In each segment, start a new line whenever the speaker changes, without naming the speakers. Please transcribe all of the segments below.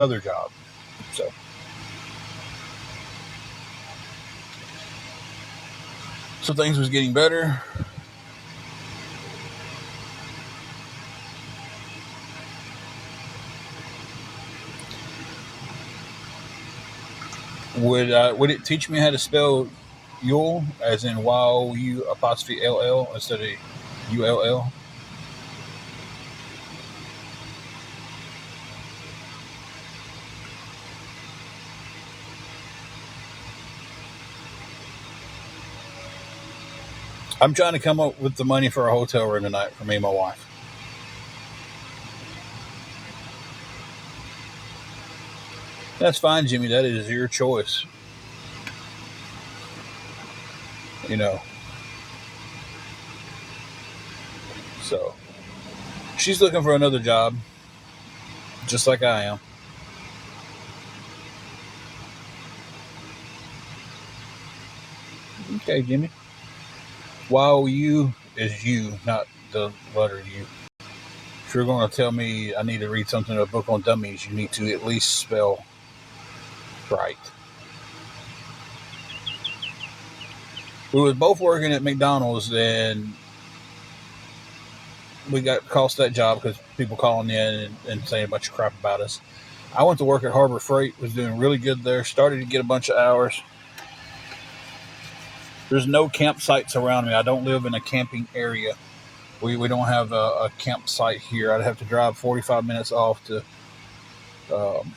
another job. So things was getting better. Would it teach me how to spell Yule as in YOU apostrophe LL instead of ULL? I'm trying to come up with the money for a hotel room tonight for me and my wife. That's fine, Jimmy. That is your choice. You know. So she's looking for another job, just like I am. Okay, Jimmy. YOU is you, not the letter U. If you're going to tell me I need to read something in a book on dummies, you need to at least spell right. We was both working at McDonald's, and we got cost that job because people calling in and saying a bunch of crap about us. I went to work at Harbor Freight, was doing really good there, started to get a bunch of hours. There's no campsites around me. I don't live in a camping area. We don't have a campsite here. I'd have to drive 45 minutes off to. Um,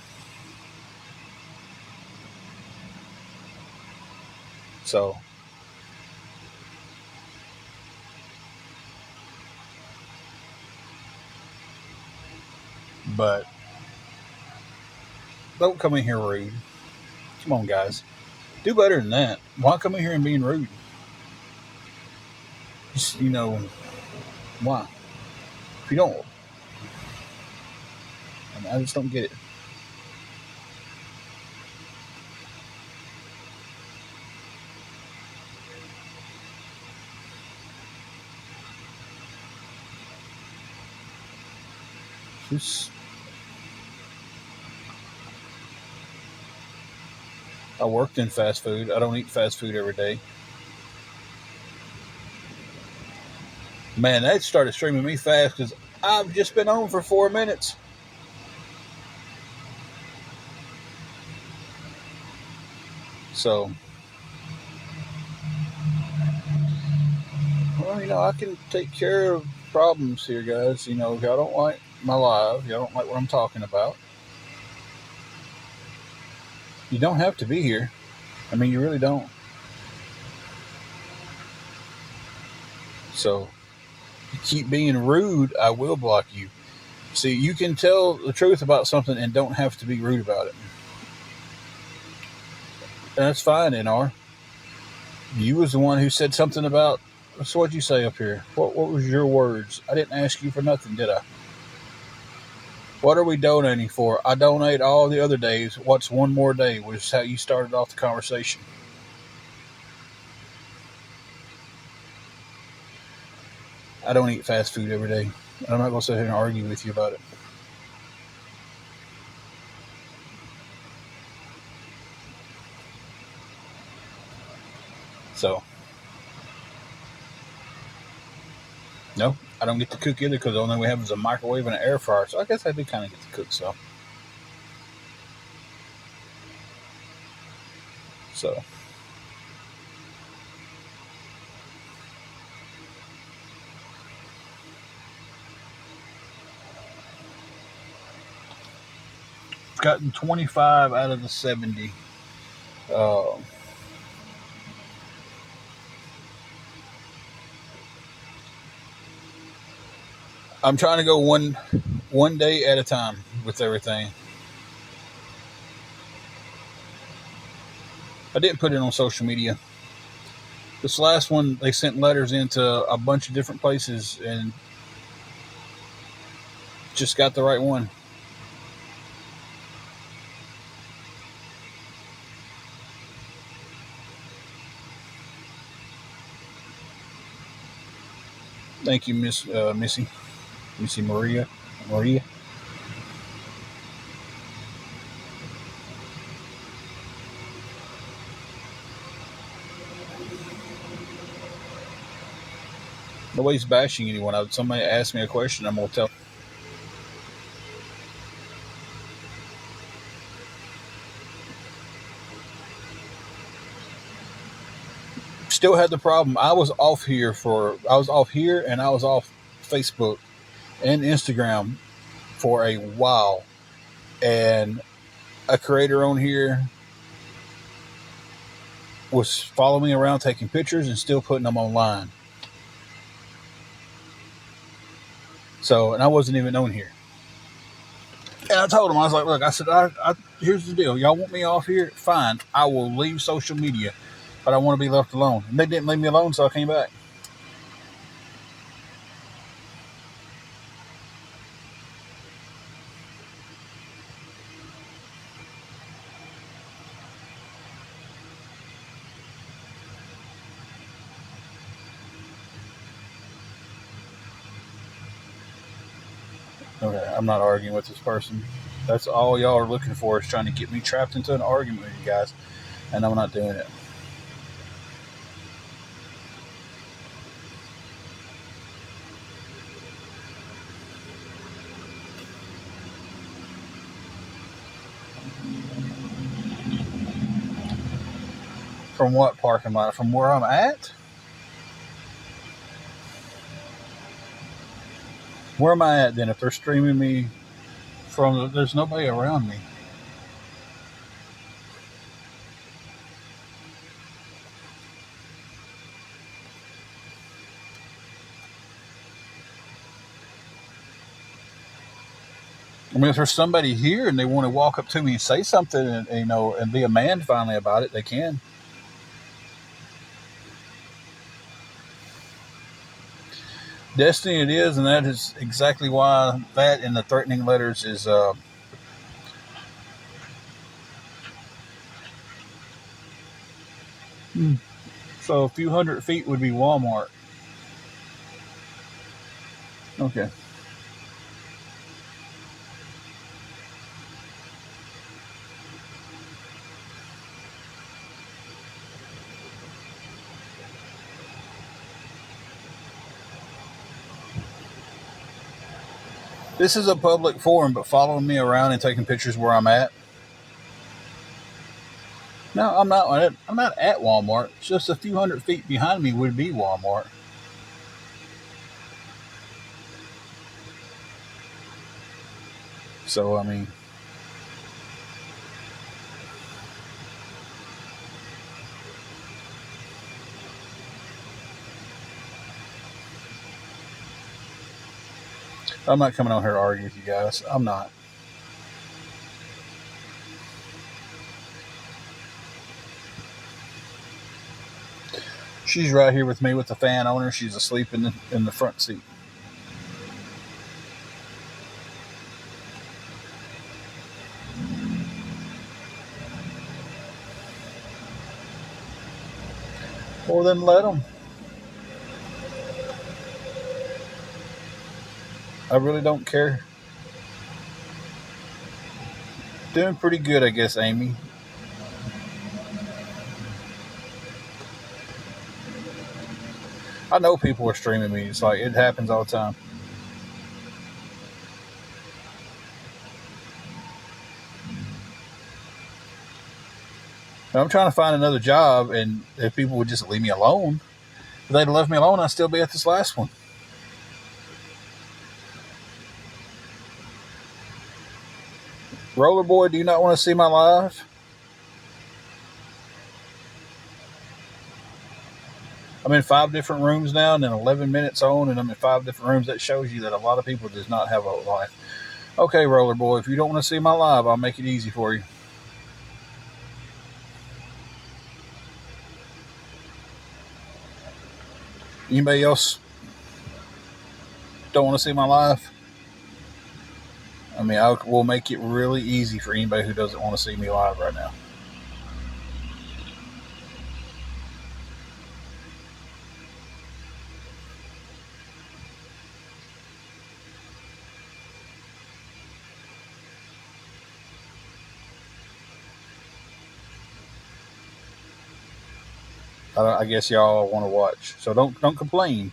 so, but don't come in here rude. Come on, guys. Do better than that. Why come in here and being rude? Just, why? If you don't, I just don't get it. Just, I worked in fast food. I don't eat fast food every day. Man, that started streaming me fast because I've just been on for 4 minutes. So, well, I can take care of problems here, guys. If y'all don't like my live, y'all don't like what I'm talking about, you don't have to be here. I mean, you really don't. So, if you keep being rude, I will block you. See, you can tell the truth about something and don't have to be rude about it. That's fine, NR. You was the one who said something about. So what'd you say up here? What was your words? I didn't ask you for nothing, did I? What are we donating for? I donate all the other days. What's one more day? Was how you started off the conversation. I don't eat fast food every day. I'm not going to sit here and argue with you about it. So, no, I don't get to cook either because the only thing we have is a microwave and an air fryer. So I guess I do kind of get to cook. So I've gotten 25 out of the 70. Uh, I'm trying to go one day at a time with everything. I didn't put it on social media. This last one, they sent letters into a bunch of different places and just got the right one. Thank you, Missy Maria. Nobody's bashing anyone. Somebody asks me a question, I'm going to tell. Still had the problem. I was off here and I was off Facebook and Instagram for a while. And a creator on here was following me around taking pictures and still putting them online. So, and I wasn't even on here. And I told him, I was like, look, I said, here's the deal. Y'all want me off here? Fine. I will leave social media, but I want to be left alone. And they didn't leave me alone, so I came back. Okay, I'm not arguing with this person. That's all y'all are looking for, is trying to get me trapped into an argument with you guys, and I'm not doing it. From what parking lot? From where I'm at? Where am I at then? If they're streaming me from, there's nobody around me. I mean, if there's somebody here and they want to walk up to me and say something, and and be a man finally about it, they can. Destiny it is, and that is exactly why that in the threatening letters is. So a few hundred feet would be Walmart. Okay. This is a public forum, but following me around and taking pictures where I'm at. No, I'm not. I'm not at Walmart. It's just a few hundred feet behind me would be Walmart. So I mean, I'm not coming on here to argue with you guys. I'm not. She's right here with me with the fan on her. She's asleep in the front seat. Well, then let them. I really don't care. Doing pretty good, I guess, Amy. I know people are streaming me. It's like it happens all the time. I'm trying to find another job, and if people would just leave me alone, if they'd left me alone, I'd still be at this last one. Rollerboy, do you not want to see my live? I'm in 5 different rooms now, and then 11 minutes on, and I'm in 5 different rooms. That shows you that a lot of people does not have a life. Okay, Rollerboy, if you don't want to see my live, I'll make it easy for you. Anybody else don't want to see my live? I mean, we'll make it really easy for anybody who doesn't want to see me live right now. I guess y'all want to watch, so don't complain.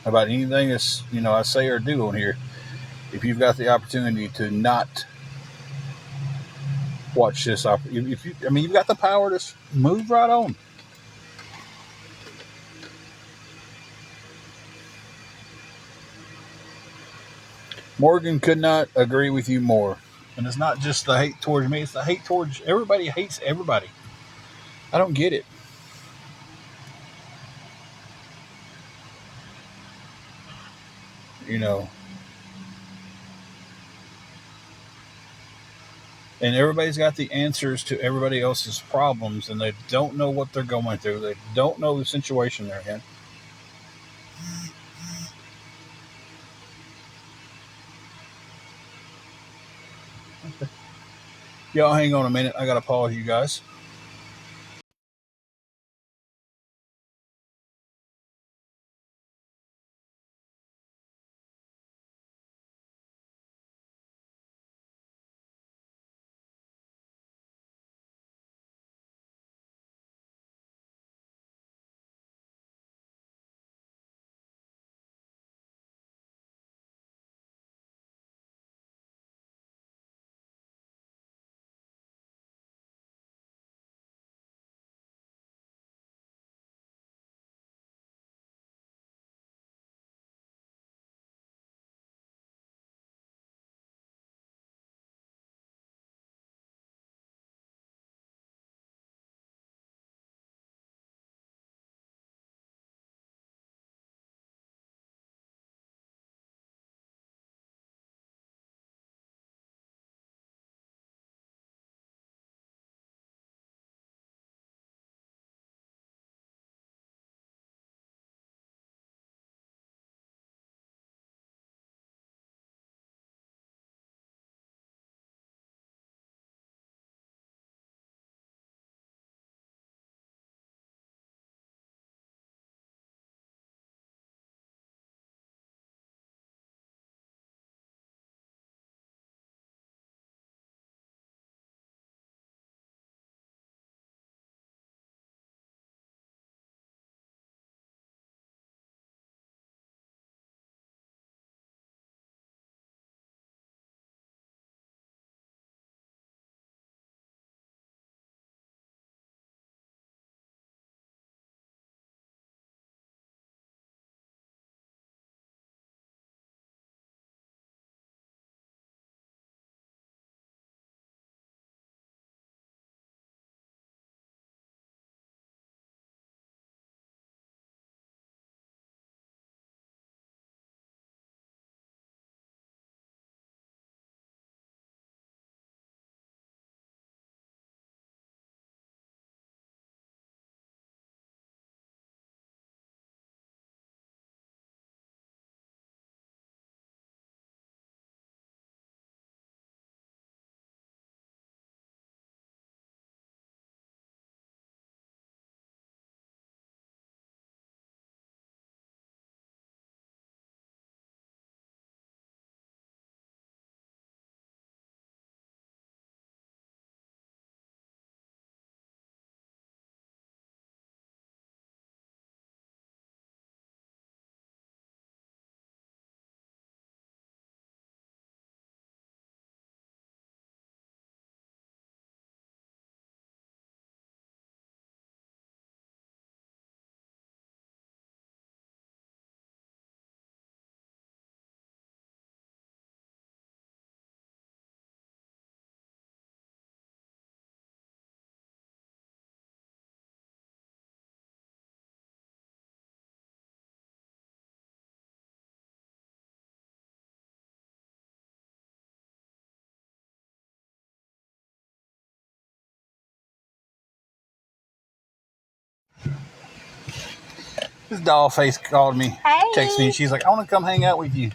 about anything that's, I say or do on here. If you've got the opportunity to not watch this, you've got the power to move right on. Morgan could not agree with you more. And it's not just the hate towards me, it's the hate towards everybody. Hates everybody. I don't get it. You know, and everybody's got the answers to everybody else's problems, and they don't know what they're going through. They don't know the situation they're in. Y'all hang on a minute. I got to pause you guys. This doll face called me, texted me. She's like, "I want to come hang out with you."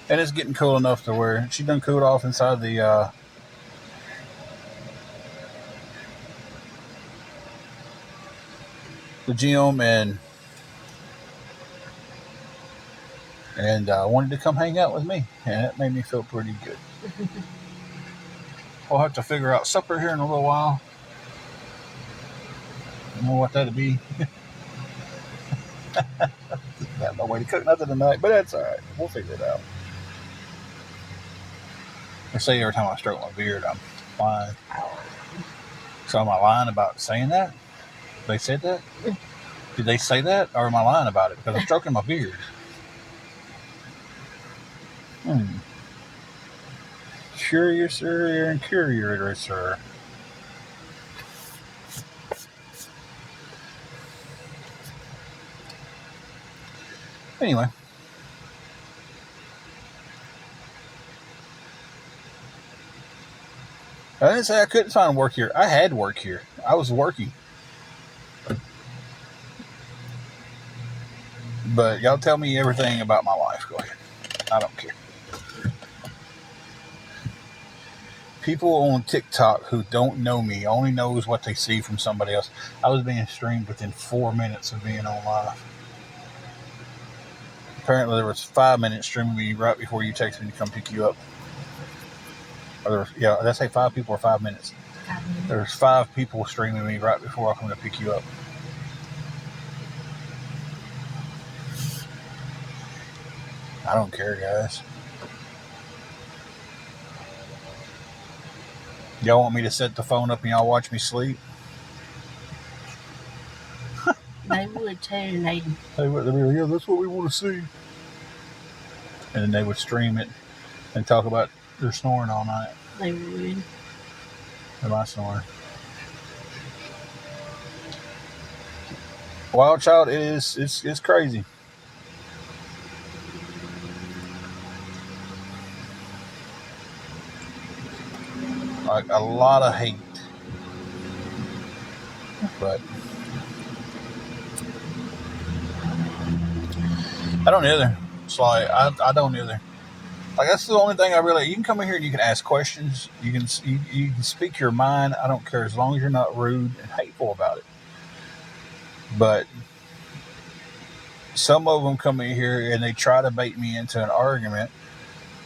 And it's getting cool enough to where she done cooled off inside the gym and wanted to come hang out with me, and it made me feel pretty good. We'll have to figure out supper here in a little while. I don't know what that'd be. Got no way to cook nothing tonight, but that's all right. We'll figure it out. They say every time I stroke my beard, I'm lying. So am I lying about saying that? They said that? Did they say that, or am I lying about it? Because I'm stroking my beard. Curiouser and curiouser. Anyway. I didn't say I couldn't find work here. I had work here. I was working. But y'all tell me everything about my life. Go ahead. I don't care. People on TikTok who don't know me only knows what they see from somebody else. I was being streamed within 4 minutes of being on live. Apparently there was 5 minutes streaming me right before you texted me to come pick you up. Did I say 5 people or 5 minutes? There's 5 people streaming me right before I come to pick you up. I don't care, guys. Y'all want me to set the phone up and y'all watch me sleep?
They would too, lady.
They would. They'd be like, yeah, that's what we want to see. And then they would stream it and talk about their snoring all night.
They would.
Am I snoring? Wild Child it's crazy. Like a lot of hate. But I don't either. It's like I don't either. Like that's the only thing I really. You can come in here and you can ask questions. You can speak your mind. I don't care as long as you're not rude and hateful about it. But some of them come in here and they try to bait me into an argument,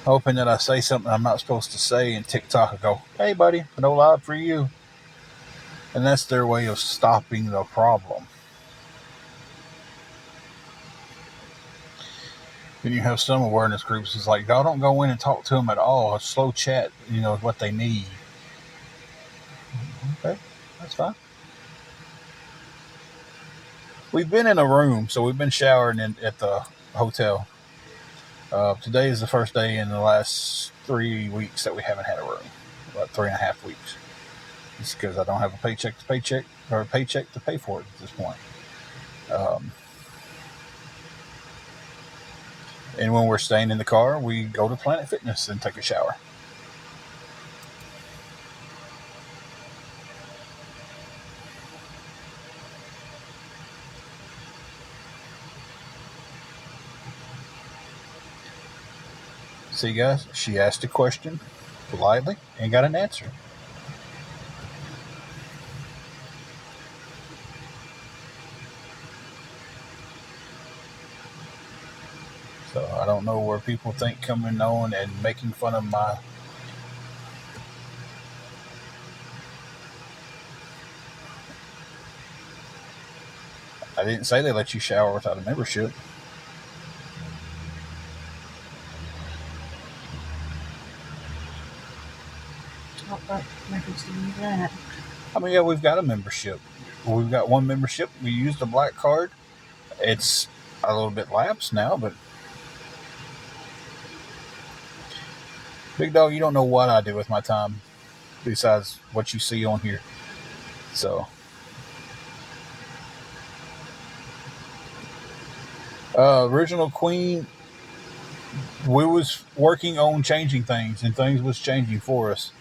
hoping that I say something I'm not supposed to say. And TikTok will go, "Hey, buddy, no live for you," and that's their way of stopping the problem. Then you have some awareness groups. It's like, y'all don't go in and talk to them at all. A slow chat, is what they need. Okay, that's fine. We've been in a room, so we've been showering at the hotel. Today is the first day in the last 3 weeks that we haven't had a room. About 3.5 weeks. It's because I don't have a paycheck to pay for it at this point. And when we're staying in the car, we go to Planet Fitness and take a shower. See, guys, she asked a question politely and got an answer. So I don't know where people think coming on and making fun of my... I didn't say they let you shower without a membership.
What membership is that?
I mean, yeah, we've got a membership. We've got one membership. We use the black card. It's a little bit lapsed now, but Big Dog, you don't know what I do with my time besides what you see on here. So, Original Queen, we was working on changing things, and things was changing for us.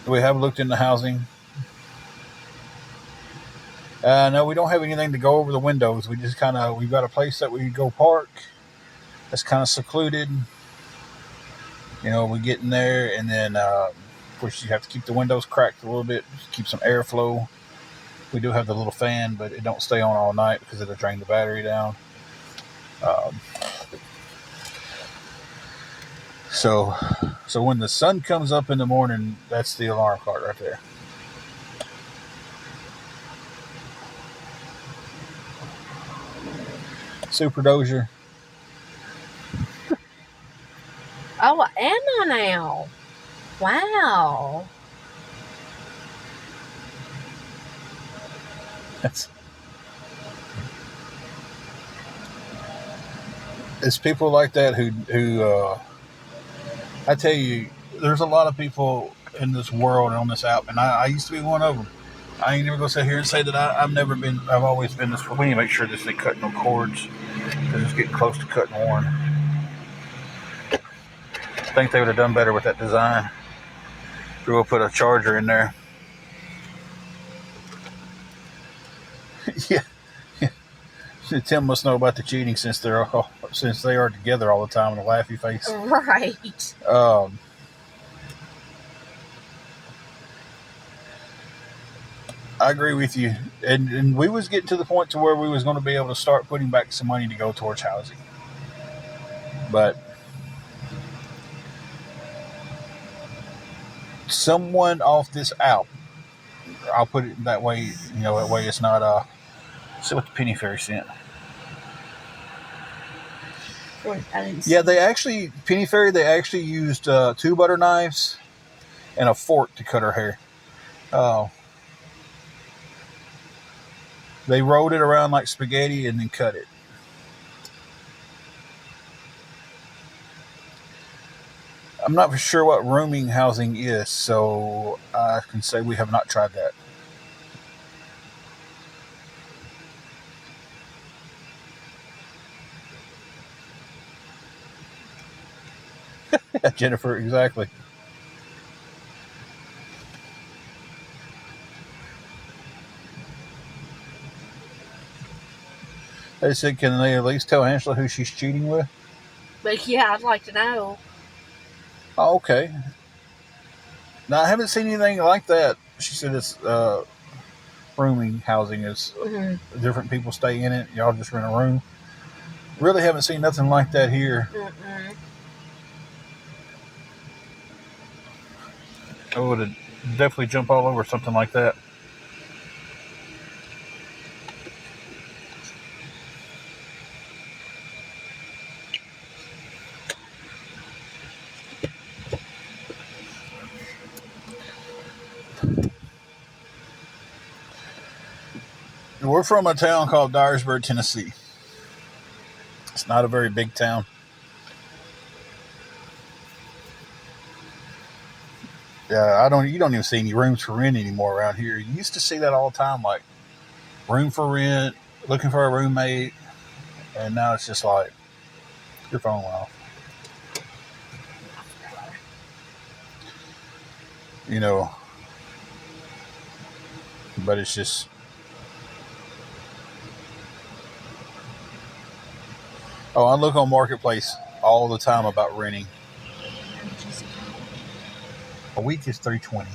We have looked into housing. No, we don't have anything to go over the windows. We just we've got a place that we go park that's kind of secluded. We get in there, and then, of course, you have to keep the windows cracked a little bit, keep some airflow. We do have the little fan, but it don't stay on all night because it'll drain the battery down. So when the sun comes up in the morning, that's the alarm clock right there. Super Dozier.
Oh, Anna now. Wow.
That's, it's people like that who I tell you, there's a lot of people in this world and on this app, and I used to be one of them. I ain't never gonna sit here and say that I've always been this. We need to make sure this thing cutting no cords because it's getting close to cutting worn. I think they would have done better with that design. We will put a charger in there. Yeah, Tim must know about the cheating since they are together all the time with a laughy face.
Right.
I agree with you, and we was getting to the point to where we was going to be able to start putting back some money to go towards housing, but someone off this app, I'll put it that way, that way it's not see what the penny fairy sent. Yeah, penny fairy, they actually used 2 butter knives and a fork to cut her hair. They rolled it around like spaghetti and then cut it. I'm not for sure what rooming housing is, so I can say we have not tried that. Jennifer, exactly. They said, can they at least tell Angela who she's cheating with?
But yeah, I'd like to know.
Oh, okay. Now, I haven't seen anything like that. She said it's rooming housing is different people stay in it. Y'all just rent a room. Really haven't seen nothing like that here. I would definitely jump all over something like that. We're from a town called Dyersburg, Tennessee. It's not a very big town. You don't even see any rooms for rent anymore around here. You used to see that all the time, like room for rent, looking for a roommate, and now it's just like your phone went off. But it's just. Oh, I look on Marketplace all the time about renting. A week is $320.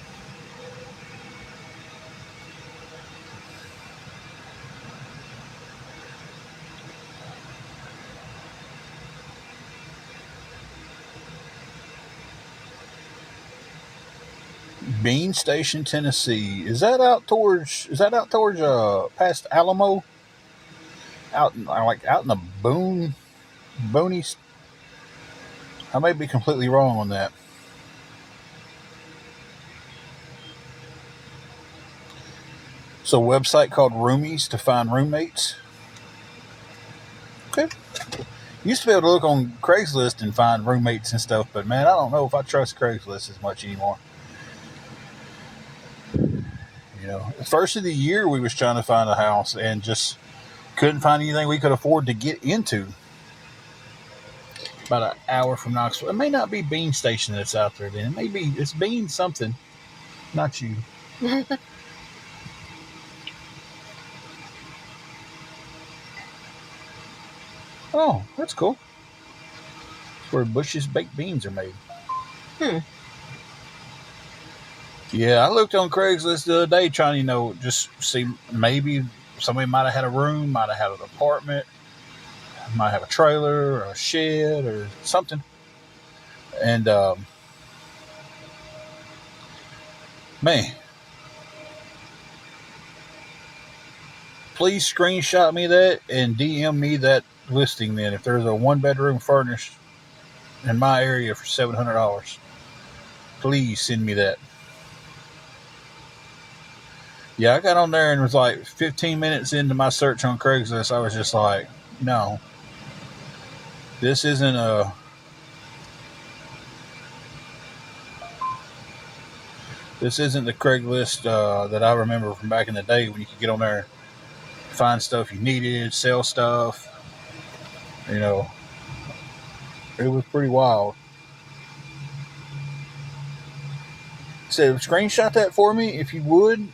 Bean Station, Tennessee. Is that out towards past Alamo? Out in the boonies. I may be completely wrong on that. It's a website called Roomies to find roommates. Okay. Used to be able to look on Craigslist and find roommates and stuff, but man, I don't know if I trust Craigslist as much anymore. The first of the year we was trying to find a house and just couldn't find anything we could afford to get into. About an hour from Knoxville. It may not be Bean Station that's out there then. It's Bean something. Not you. Oh, that's cool. It's where Bush's baked beans are made. Yeah, I looked on Craigslist the other day trying to, just see maybe somebody might have had a room, might have had an apartment, might have a trailer or a shed or something. And, man, please screenshot me that and DM me that listing. Then, if there's a 1-bedroom furnished in my area for $700, please send me that. Yeah, I got on there and was like 15 minutes into my search on Craigslist. I was just like, no, this isn't the Craigslist that I remember from back in the day when you could get on there, find stuff you needed, sell stuff. You know, it was pretty wild. So screenshot that for me if you would,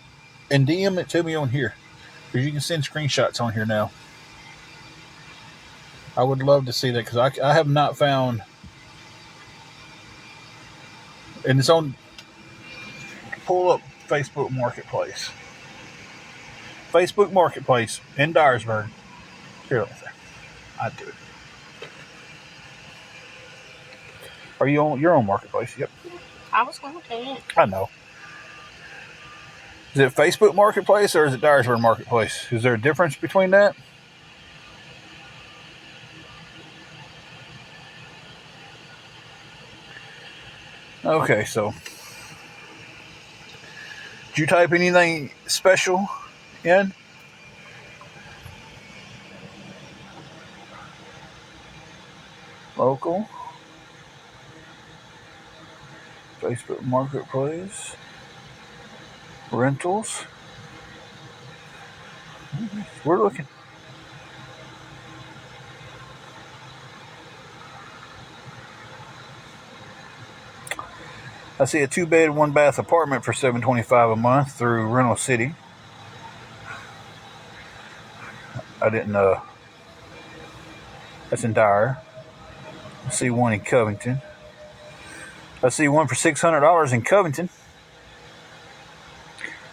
and DM it to me on here, because you can send screenshots on here now. I would love to see that, because I have not found, and it's on. Pull up Facebook Marketplace. Facebook Marketplace in Dyersburg. Here, I'd do it. Are you on? You're on Marketplace. Yep.
I was going to.
I know. Is it Facebook Marketplace or is it Dyersburg Marketplace? Is there a difference between that? Okay, so did you type anything special in? Local. Facebook Marketplace. Rentals. We're looking. I see a 2-bed, 1-bath apartment for $725 a month through Rental City. I didn't. That's in Dyer. I see one in Covington. I see one for $600 in Covington.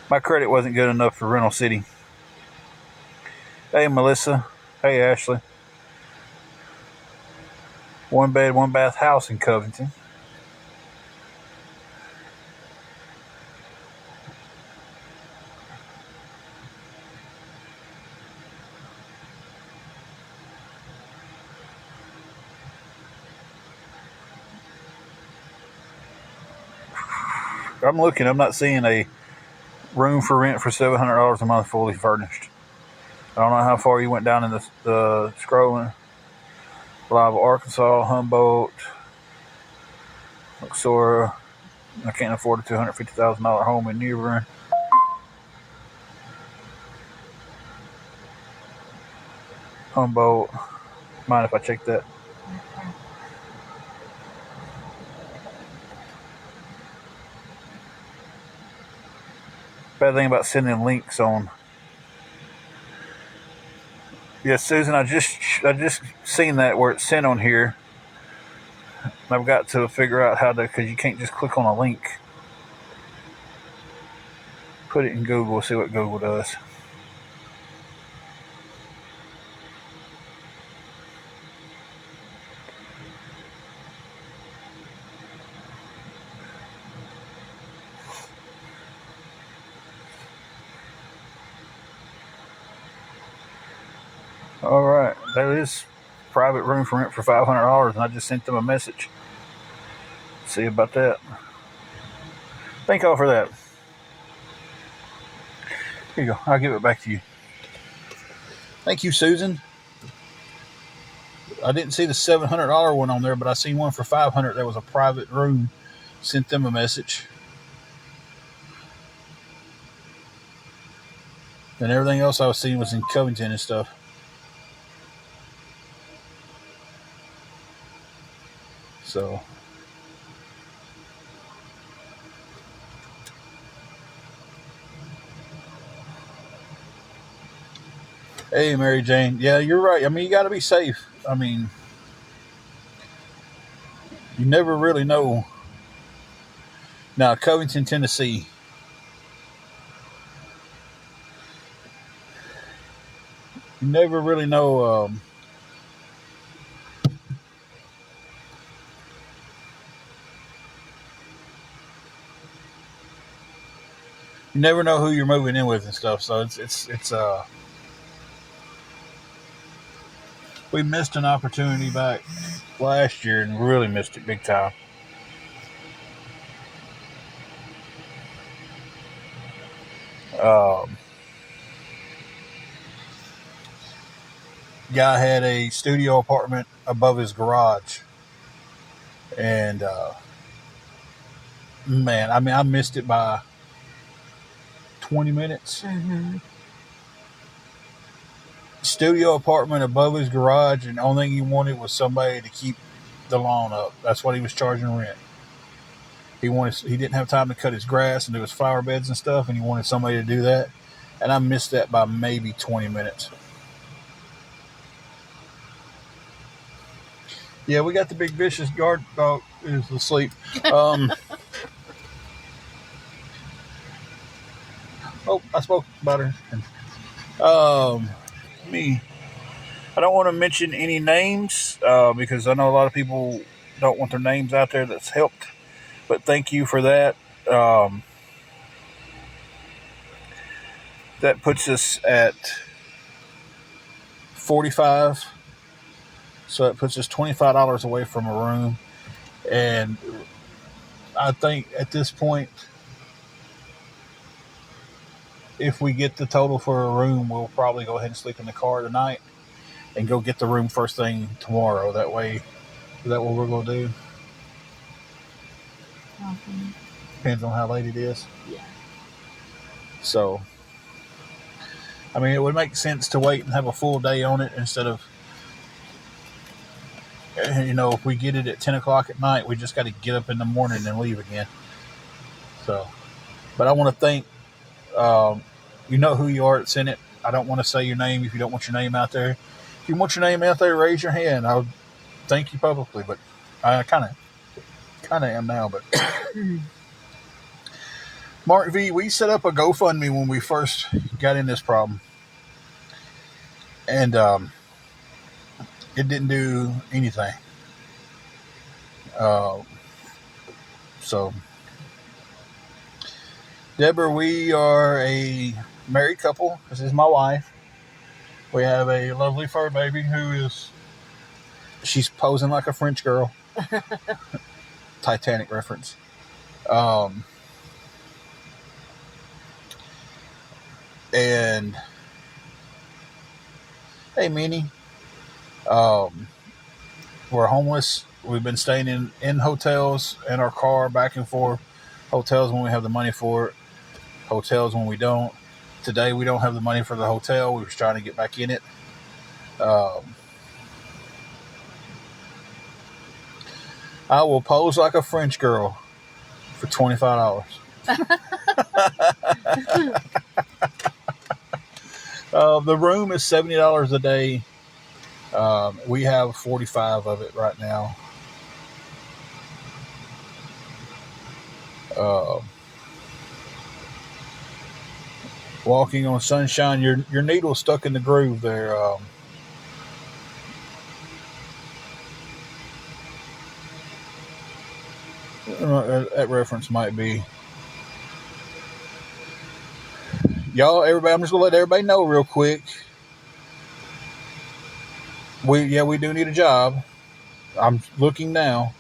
My credit wasn't good enough for Rental City. Hey, Melissa. Hey, Ashley. 1-bed, 1-bath house in Covington. I'm looking. I'm not seeing a room for rent for $700 a month fully furnished. I don't know how far you went down in the scrolling. Live Arkansas, Humboldt, Luxora. I can't afford a $250,000 home in New Bern. Humboldt. Mind if I check that? Bad thing about sending links on. Yes, Susan, I just seen that where it's sent on here. I've got to figure out how to, because you can't just click on a link. Put it in Google, see what Google does. All right, that is private room for rent for $500, and I just sent them a message. See about that. Thank y'all for that. Here you go. I'll give it back to you. Thank you, Susan. I didn't see the $700 one on there, but I seen one for $500. That was a private room. Sent them a message. And everything else I was seeing was in Covington and stuff. So. Hey, Mary Jane. Yeah, you're right. I mean, you got to be safe. I mean, you never really know. Now, Covington, Tennessee. You never really know. You never know who you're moving in with and stuff. So it's We missed an opportunity back last year and really missed it big time. Um, Guy had a studio apartment above his garage, and man, I mean, I missed it by 20 minutes.
Mm-hmm.
Studio apartment above his garage, and the only thing he wanted was somebody to keep the lawn up. That's what he was charging rent. He didn't have time to cut his grass and do his flower beds and stuff, and he wanted somebody to do that. And I missed that by maybe 20 minutes. Yeah, we got the big vicious guard dog who's asleep. Oh, I spoke about her. Me. I don't want to mention any names because I know a lot of people don't want their names out there. That's helped, but thank you for that. That puts us at 45. So it puts us $25 away from a room. And I think at this point, if we get the total for a room, we'll probably go ahead and sleep in the car tonight and go get the room first thing tomorrow. That way, is that what we're going to do?
Mm-hmm.
Depends on how late it is.
Yeah.
So, I mean, it would make sense to wait and have a full day on it instead of, if we get it at 10 o'clock at night, we just got to get up in the morning and leave again. So, but I want to thank, you know who you are at Senate. I don't want to say your name if you don't want your name out there. If you want your name out there, raise your hand. I'll thank you publicly, but I kind of am now. But Mark V, we set up a GoFundMe when we first got in this problem, and it didn't do anything. So, Deborah, we are a married couple. This is my wife. We have a lovely fur baby she's posing like a French girl. Titanic reference. And hey, Minnie. We're homeless. We've been staying in hotels in our car back and forth. Hotels when we have the money for it. Hotels when we don't. Today we don't have the money for the hotel. We were trying to get back in it. I will pose like a French girl for $25. The room is $70 a day. We have 45 of it right now. Walking on sunshine, your needle's stuck in the groove there. That reference might be. Everybody, I'm just gonna let everybody know real quick. We do need a job. I'm looking now.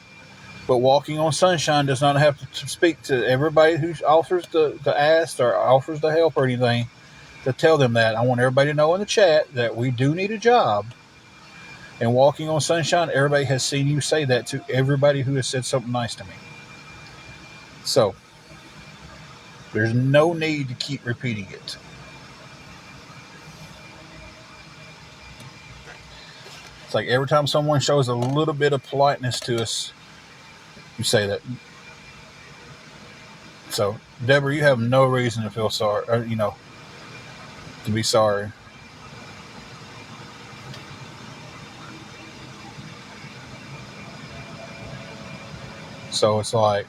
But walking on sunshine does not have to speak to everybody who offers to ask or offers to help or anything, to tell them that. I want everybody to know in the chat that we do need a job. And walking on sunshine, everybody has seen you say that to everybody who has said something nice to me. So, there's no need to keep repeating it. It's like every time someone shows a little bit of politeness to us, you say that. So, Deborah, you have no reason to feel sorry, or, to be sorry. So it's like,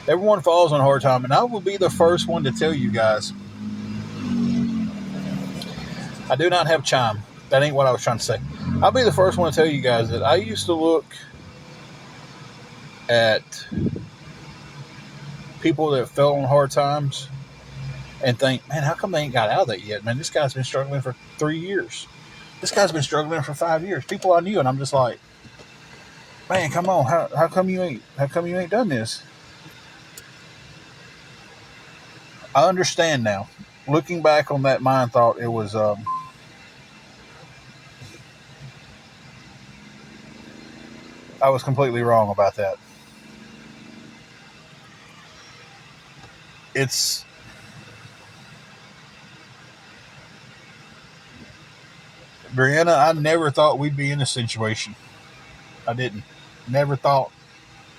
everyone falls on a hard time, and I will be the first one to tell you guys, I do not have chime. That ain't what I was trying to say. I'll be the first one to tell you guys that I used to look at people that fell on hard times and think, man, how come they ain't got out of that yet? Man, this guy's been struggling for 3 years. This guy's been struggling for 5 years. People I knew, and I'm just like, man, come on, how come you ain't done this? I understand now. Looking back on that mind thought, it was I was completely wrong about that. It's Brianna, I never thought we'd be in this situation. I didn't. Never thought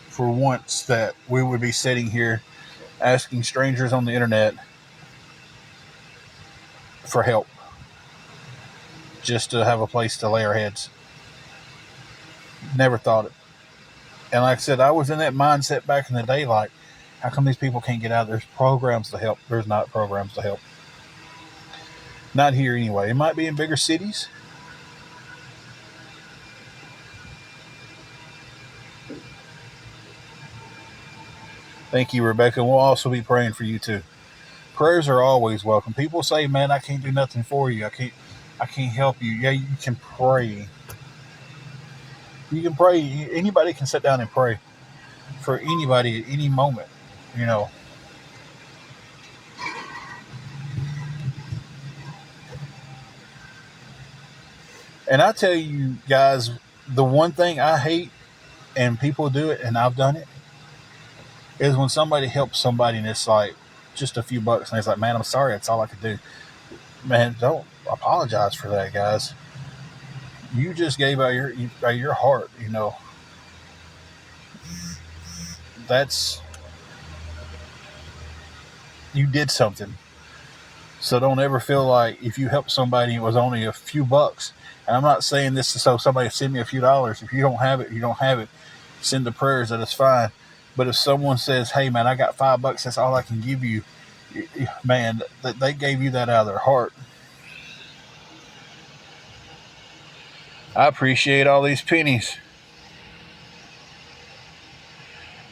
for once that we would be sitting here asking strangers on the internet for help just to have a place to lay our heads. Never thought it. And like I said, I was in that mindset back in the day, like, how come these people can't get out? There's programs to help. There's not programs to help. Not here anyway. It might be in bigger cities. Thank you, Rebecca. We'll also be praying for you too. Prayers are always welcome. People say, man, I can't do nothing for you. I can't help you. Yeah, you can pray. You can pray. Anybody can sit down and pray for anybody at any moment, you know. And I tell you guys, the one thing I hate, and people do it, and I've done it, is when somebody helps somebody and it's like just a few bucks, and it's like, man, I'm sorry, that's all I could do. Man, don't apologize for that, guys. You just gave out your heart, you know. That's You did something. So don't ever feel like if you help somebody it was only a few bucks. And I'm not saying this so somebody send me a few dollars. If you don't have it, you don't have it. Send the prayers, that is fine. But if someone says, hey man, I got $5, that's all I can give you, man, that they gave you that out of their heart. I appreciate all these pennies.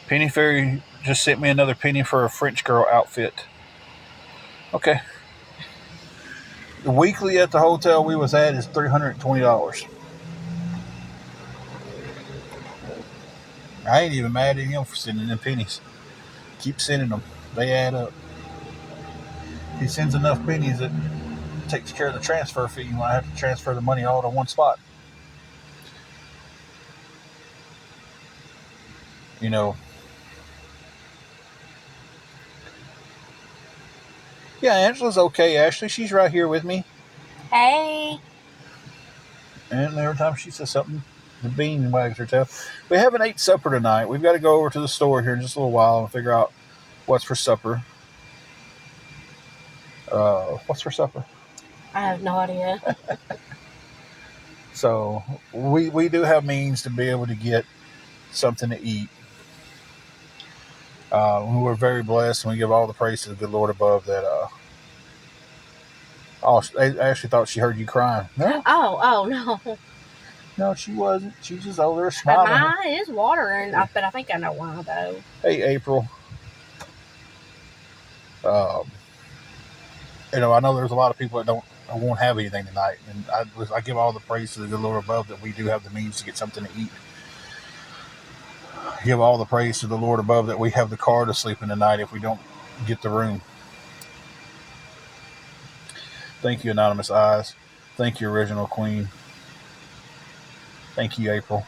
Penny Fairy just sent me another penny for a French girl outfit. Okay. The weekly at the hotel we was at is $320. I ain't even mad at him for sending them pennies. Keep sending them. They add up. He sends enough pennies that takes care of the transfer fee. You might have to transfer the money all to one spot. You know. Yeah, Angela's okay, Ashley. She's right here with me.
Hey.
And every time she says something, the bean wags her tail. We haven't ate supper tonight. We've got to go over to the store here in just a little while and figure out what's for supper. What's for supper?
I have no idea.
So we do have means to be able to get something to eat. We're very blessed, and we give all the praise to the good Lord above that. I actually thought she heard you crying. No,
Oh no.
no, she wasn't. She was just over there
But
smiling.
my eye is watering. But I think I know why though.
Hey, April. You know, I know there's a lot of people that won't have anything tonight, and I give all the praise to the good Lord above that we do have the means to get something to eat. Give all the praise to the Lord above that we have the car to sleep in tonight if we don't get the room. Thank you, Anonymous Eyes. Thank you, Original Queen. Thank you, April.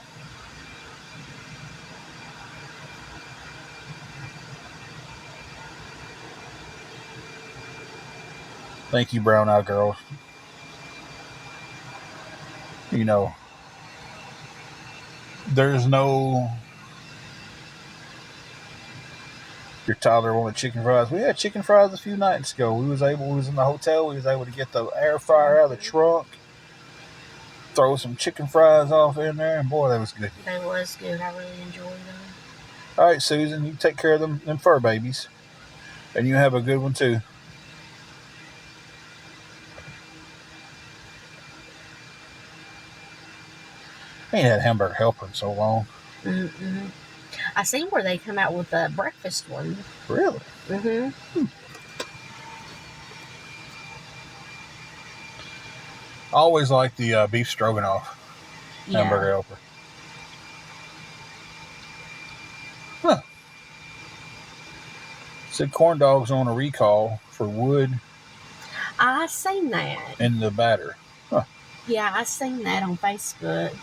Thank you, Brown Eye Girl. You know, there's no... Your Tyler wanted chicken fries. We had chicken fries a few nights ago. We was in the hotel. We was able to get the air fryer out of the trunk, throw some chicken fries off in there, and boy, that was good.
That was good. I really enjoyed them.
All right, Susan, you take care of them fur babies, and you have a good one too. I ain't had hamburger helper in so long.
Mm-hmm. I seen where they come out with the breakfast one.
Really?
Mm-hmm.
I always like the beef stroganoff hamburger
Yeah.
helper. Huh. Said corn dogs on a recall for wood
I seen that.
in the batter. Huh.
Yeah, I seen that on Facebook.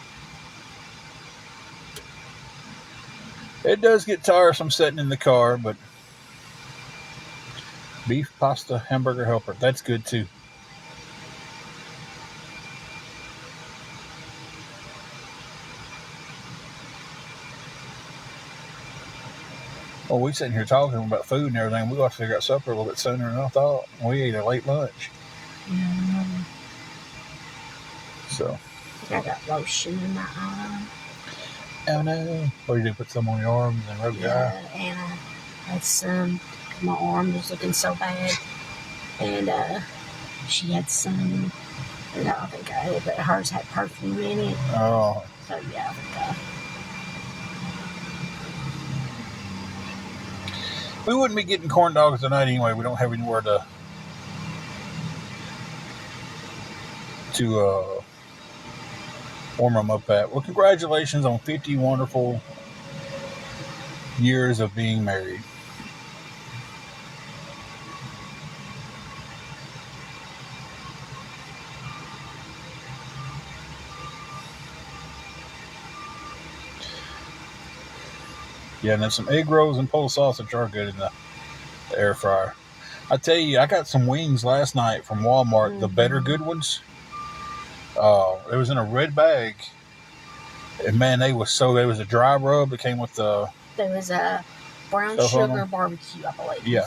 It does get tiresome sitting in the car, but beef pasta hamburger helper, that's good too. Well, we sitting here talking about food and everything. We got to figure out supper a little bit sooner than I thought. We ate a late lunch.
Yeah.
So.
I got lotion in my arm.
Oh no. What do you do? Put some on your arms and rub your eye?
And I had some. My arm was looking so bad. And she had some. And I think but hers had perfume in it.
Oh.
So yeah, I think
we wouldn't be getting corn dogs tonight anyway. We don't have anywhere to warm them up at. Well, congratulations on 50 wonderful years of being married. Yeah, and then some egg rolls and Polish sausage are good in the air fryer. I tell you, I got some wings last night from Walmart, the better good ones. It was in a red bag. And man, there was a dry rub that came with the...
There was a brown sugar barbecue, I believe.
Yeah.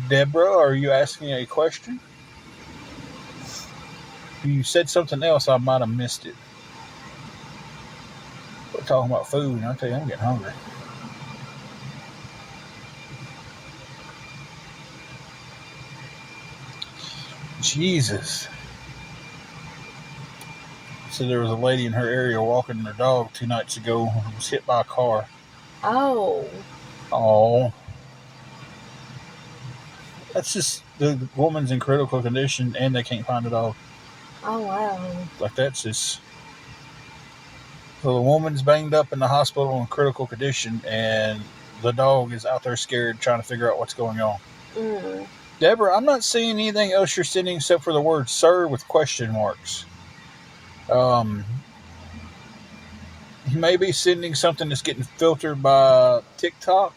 Deborah, are you asking a question? You said something else, I might have missed it. We're talking about food, and I tell you, I'm getting hungry. Jesus. So there was a lady in her area walking her dog 2 nights ago and was hit by a car.
Oh.
Oh. That's just, the woman's in critical condition and they can't find the dog.
Oh, wow.
Like, that's just... So the woman's banged up in the hospital in critical condition, and the dog is out there scared trying to figure out what's going on. Deborah, I'm not seeing anything else you're sending except for the word sir with question marks. You may be sending something that's getting filtered by TikTok.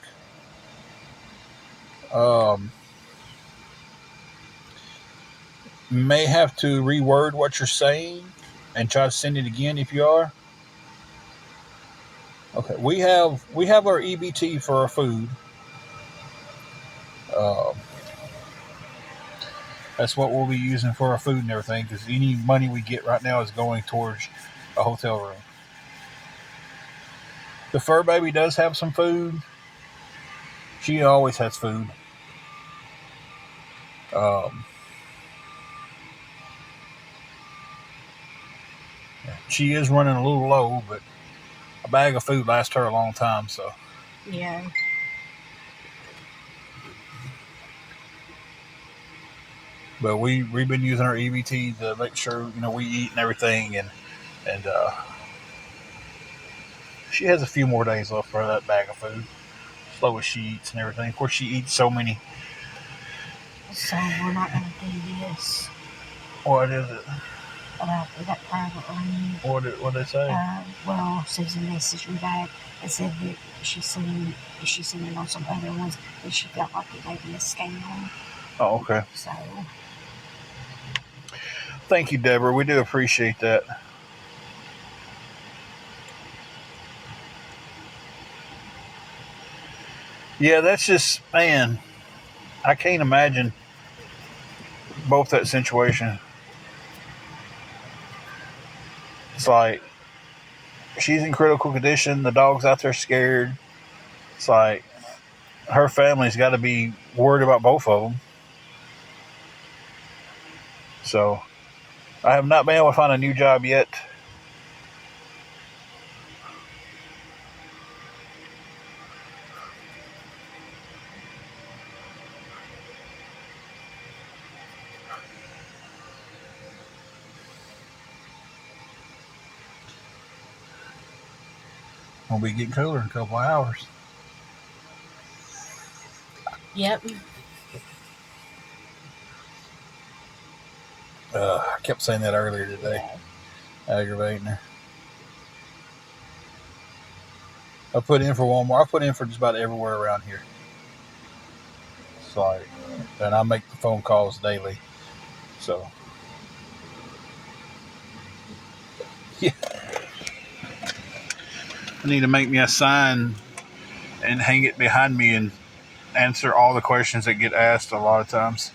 May have to reword what you're saying and try to send it again if you are. Okay, we have our EBT for our food. That's what we'll be using for our food and everything, because any money we get right now is going towards a hotel room. The fur baby does have some food. She always has food. She is running a little low, but a bag of food lasts her a long time, so.
Yeah.
But we've been using our EBT to make sure, we eat and everything, and she has a few more days left for that bag of food. Slow as she eats and everything. Of course, she eats so many.
So we're not going to do this.
What is it?
About that private line.
What did they say?
Well, Susan messaged me back and said that she's seen it on some other ones, and she felt like it may be a scam.
Oh, okay.
So.
Thank you, Deborah. We do appreciate that. Yeah, that's just, man, I can't imagine both that situation. It's like, she's in critical condition, the dog's out there scared. It's like, her family's got to be worried about both of them. So, I have not been able to find a new job yet. We'll be getting cooler in a couple of hours.
Yep.
I kept saying that earlier today. Aggravating her. I put in for Walmart. I put in for just about everywhere around here. It's like, and I make the phone calls daily. So, yeah. I need to make me a sign and hang it behind me and answer all the questions that get asked a lot of times.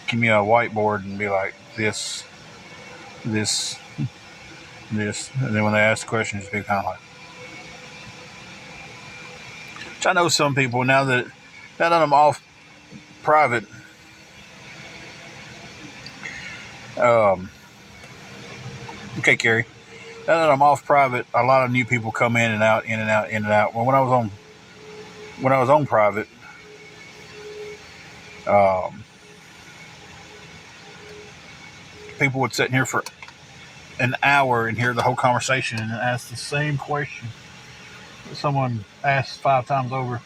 Give me a whiteboard and be like, this, this, this. And then when they ask questions, be kind of like, which I know some people now that I'm off private. Okay, Carrie. Now that I'm off private, a lot of new people come in and out, in and out, in and out. Well, when I was on private, people would sit in here for an hour and hear the whole conversation and ask the same question that someone asked 5 times over.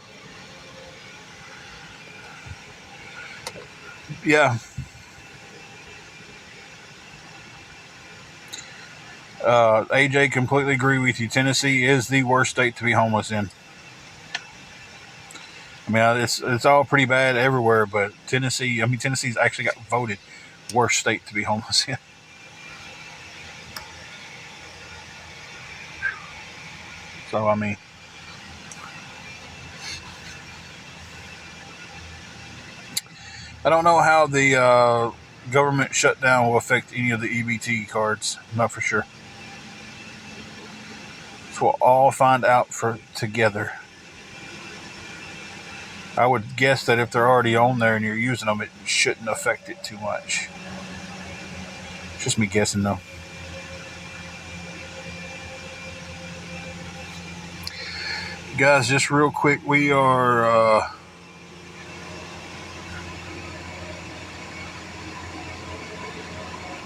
Yeah. AJ, completely agree with you. Tennessee is the worst state to be homeless in. I mean, it's all pretty bad everywhere, but Tennessee's actually got voted worst state to be homeless in. So, I mean, I don't know how the government shutdown will affect any of the EBT cards. Not for sure. So we'll all find out together. I would guess that if they're already on there and you're using them, it shouldn't affect it too much. It's just me guessing, though. Guys, just real quick, we are...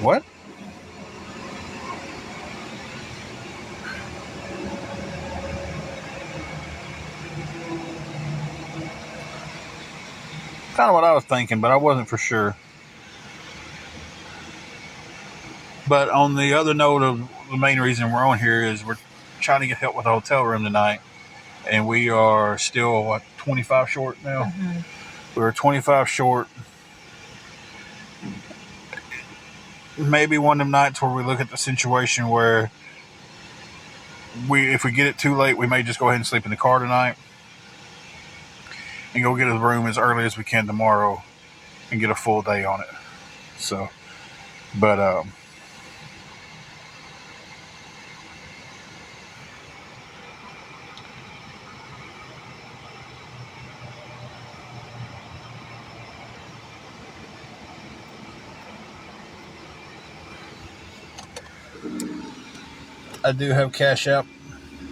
What? Kind of what I was thinking, but I wasn't for sure. But on the other note of the main reason we're on here is we're trying to get help with a hotel room tonight. And we are still, 25 short now?
Mm-hmm.
We're 25 short. Maybe one of them nights where we look at the situation where if we get it too late, we may just go ahead and sleep in the car tonight and go get a room as early as we can tomorrow and get a full day on it. So, but I do have Cash App.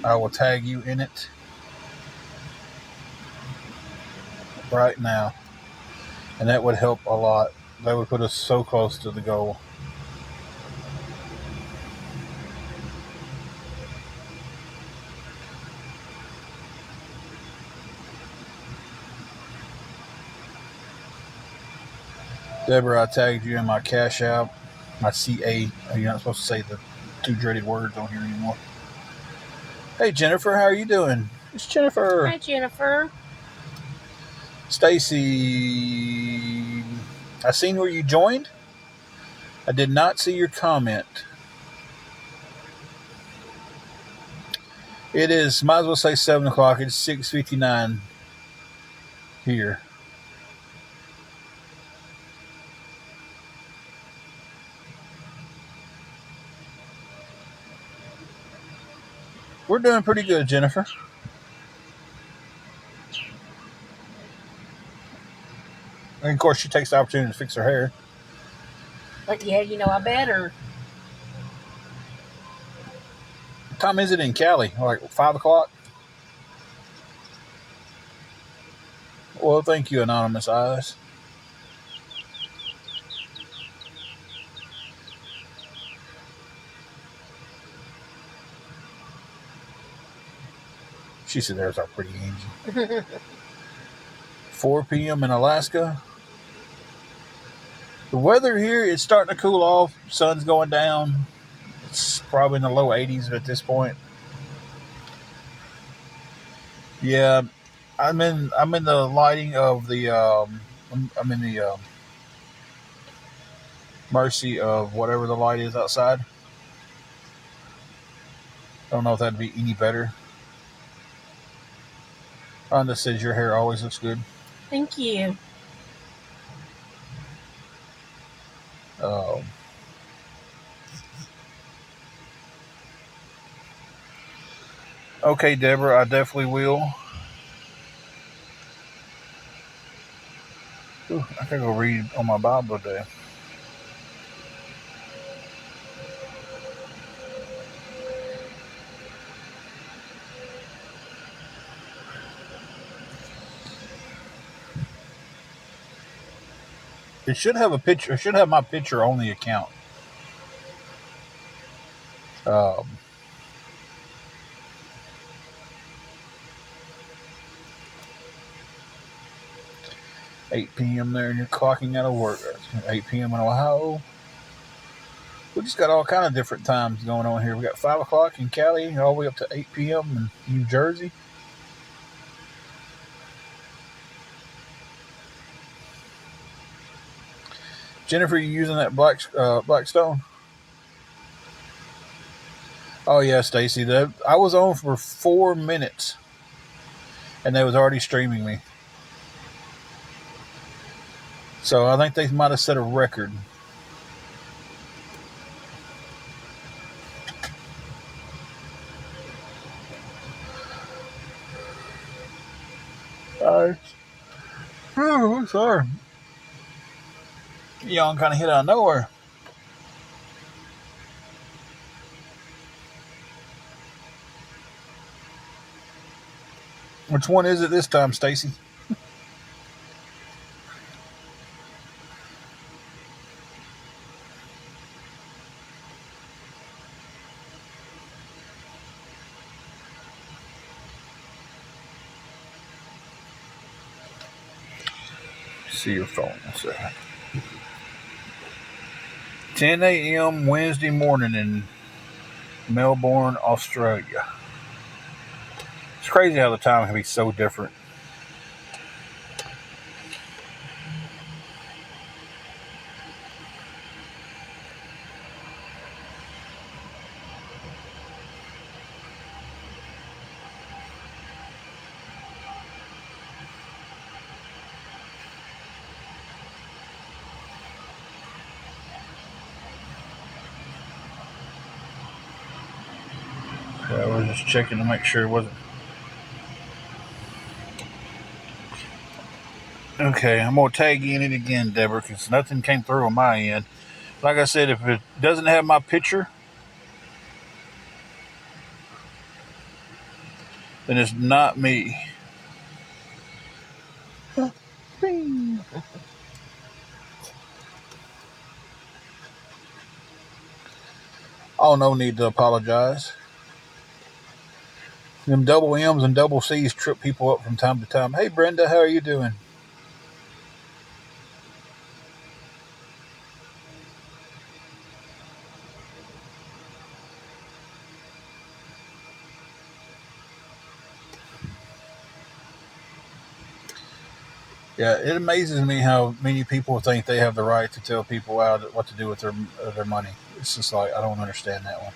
I will tag you in it right now, and that would help a lot. That would put us so close to the goal. Deborah, I tagged you in my Cash App, my CA. You're not supposed to say the 2 dreaded words on here anymore. Hey, Jennifer, how are you doing? It's Jennifer.
Hi, Jennifer.
Stacy, I seen where you joined. I did not see your comment. It is, might as well say 7 o'clock. It's 6:59 here. We're doing pretty good, Jennifer. And of course, she takes the opportunity to fix her hair.
But yeah, I better.
What time is it in Cali? Like 5 o'clock? Well, thank you, Anonymous Eyes. She said, "There's our pretty Angie." 4 p.m. in Alaska. The weather here is starting to cool off. Sun's going down. It's probably in the low 80s at this point. Yeah, I'm in the lighting of the I'm in the mercy of whatever the light is outside. I don't know if that'd be any better. Rhonda says your hair always looks good.
Thank you.
Okay, Deborah, I definitely will. Ooh, I gotta go read on my Bible today. It should have a picture. It should have my picture on the account. 8 p.m. there, and you're clocking out of work. 8 p.m. in Ohio. We just got all kind of different times going on here. We got 5 o'clock in Cali, all the way up to 8 p.m. in New Jersey. Jennifer, you using that Blackstone? Oh yeah, Stacy. I was on for 4 minutes, and they was already streaming me. So I think they might have set a record. Oh, sorry. Y'all kind of hit out of nowhere. Which one is it this time, Stacy? See your phone. 10 a.m. Wednesday morning in Melbourne, Australia. It's crazy how the time can be so different. I was just checking to make sure it wasn't. Okay, I'm going to tag you in it again, Deborah, because nothing came through on my end. Like I said, if it doesn't have my picture, then it's not me. Oh, no need to apologize. Them double M's and double C's trip people up from time to time. Hey, Brenda, how are you doing? Yeah, it amazes me how many people think they have the right to tell people out what to do with their money. It's just like, I don't understand that one.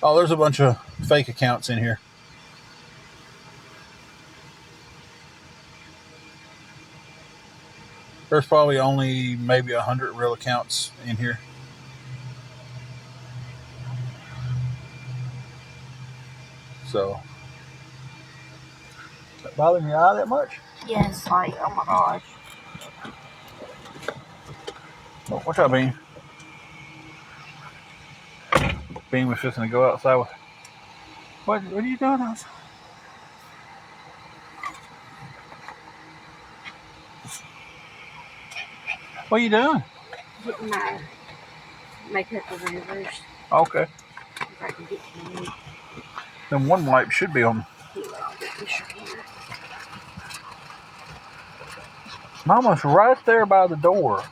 Oh, there's a bunch of fake accounts in here. There's probably only maybe 100 real accounts in here. So, that bothering your eye that much?
Yes, like, oh my gosh.
Oh, what's up, Bean? Bean was just going to go outside with. What are you doing outside? What are you doing?
Getting my makeup removers.
Okay.
If I can get to it.
Then one wipe should be on.
Anyway, I'll get this right here.
Mama's right there by the door.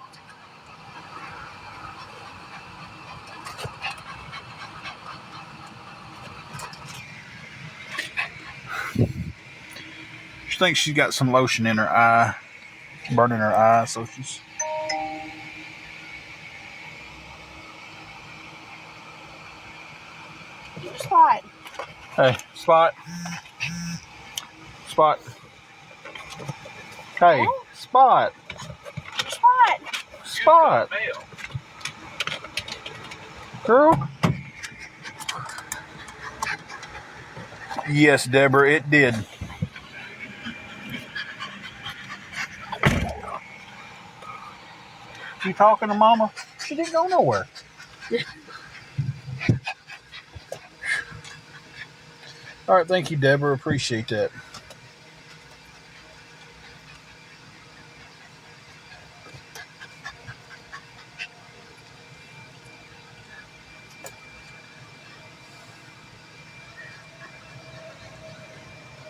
She thinks she's got some lotion in her eye, burning her eye, so she's.
Spot.
Hey, Spot. Spot. Hey, Spot.
Spot.
Spot. Girl. Yes, Deborah, it did. You talking to Mama? She didn't go nowhere. All right, thank you, Deborah. Appreciate that.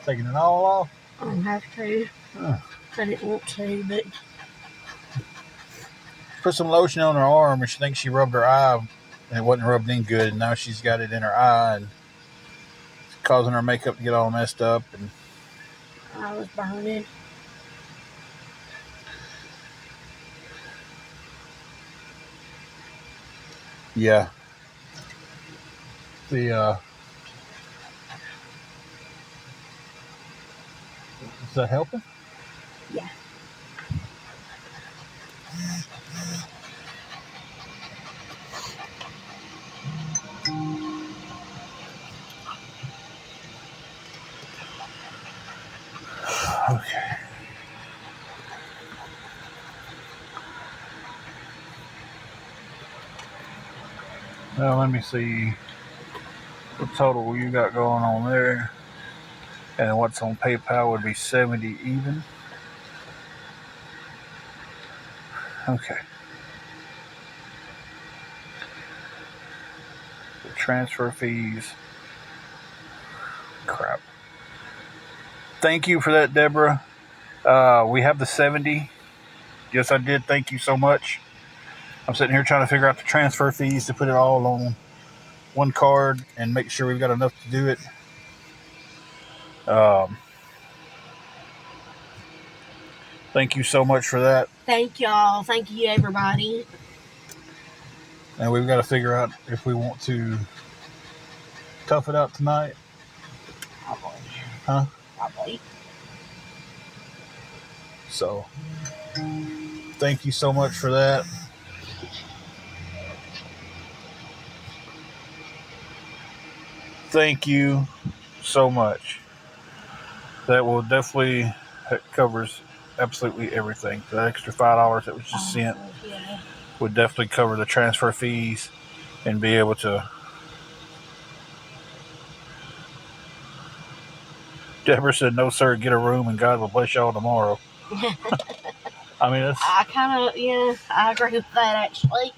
Taking it all off?
I don't have to.
Huh.
I didn't want to, but
Put some lotion on her arm, and she thinks she rubbed her eye, and it wasn't rubbed in good, and now she's got it in her eye, and it's causing her makeup to get all messed up. And
I was burning.
yeah, the is that helping?
Yeah.
Okay. Now let me see what total you got going on there, and what's on PayPal would be 70 even. Okay. The transfer fees. Crap. Thank you for that, Deborah. We have the 70. Yes, I did. Thank you so much. I'm sitting here trying to figure out the transfer fees to put it all on one card and make sure we've got enough to do it. Thank you so much for that.
Thank y'all. Thank you, everybody.
And we've got to figure out if we want to tough it out tonight.
Probably.
Huh?
Probably.
So, thank you so much for that. Thank you so much. That will definitely, that covers absolutely everything. The extra $5 that was just sent
Yeah.
would definitely cover the transfer fees and be able to. Deborah said, "No, sir, get a room and God will bless y'all tomorrow." I mean, that's.
I kind of, yeah, I agree with that, actually.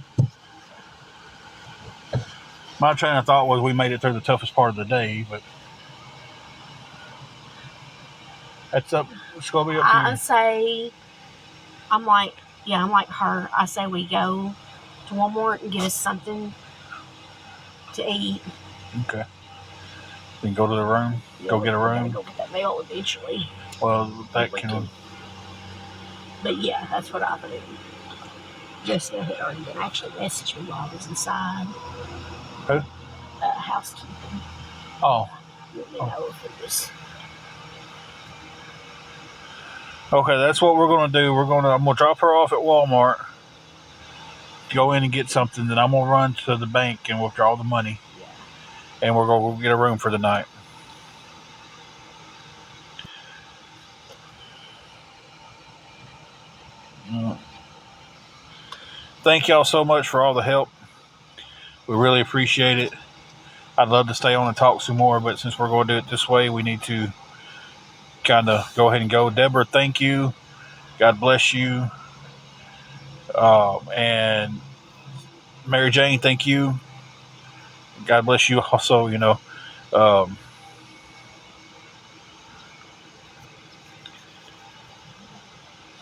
My train of thought was we made it through the toughest part of the day, but that's up. It's going to be up to
I
you.
say, I'm like her. I say we go to Walmart and get us something to eat.
Okay. Then go to the room.
Yeah,
Go get a
we gotta
room.
Go get that mail eventually.
Well, that can.
But yeah, that's what I do. Jessica had already been actually messaged me while I was inside.
Who?
Housekeeping.
Oh.
Let me know if it was.
Okay, that's what we're gonna do. I'm gonna drop her off at Walmart. Go in and get something. Then I'm gonna run to the bank and withdraw the money.
Yeah.
And we're gonna go get a room for the night. Thank y'all so much for all the help. We really appreciate it. I'd love to stay on and talk some more, but since we're going to do it this way, we need to kind of go ahead and go. Deborah, thank you. God bless you. And Mary Jane, thank you. God bless you also, you know. Um,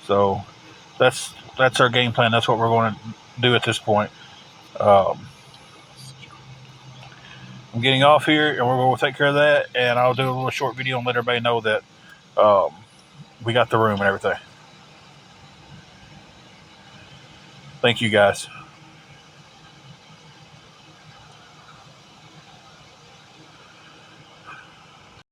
so that's our game plan. That's what we're going to do at this point. Um, I'm getting off here, and we're going to take care of that. And I'll do a little short video and let everybody know that um, we got the room and everything. Thank you, guys.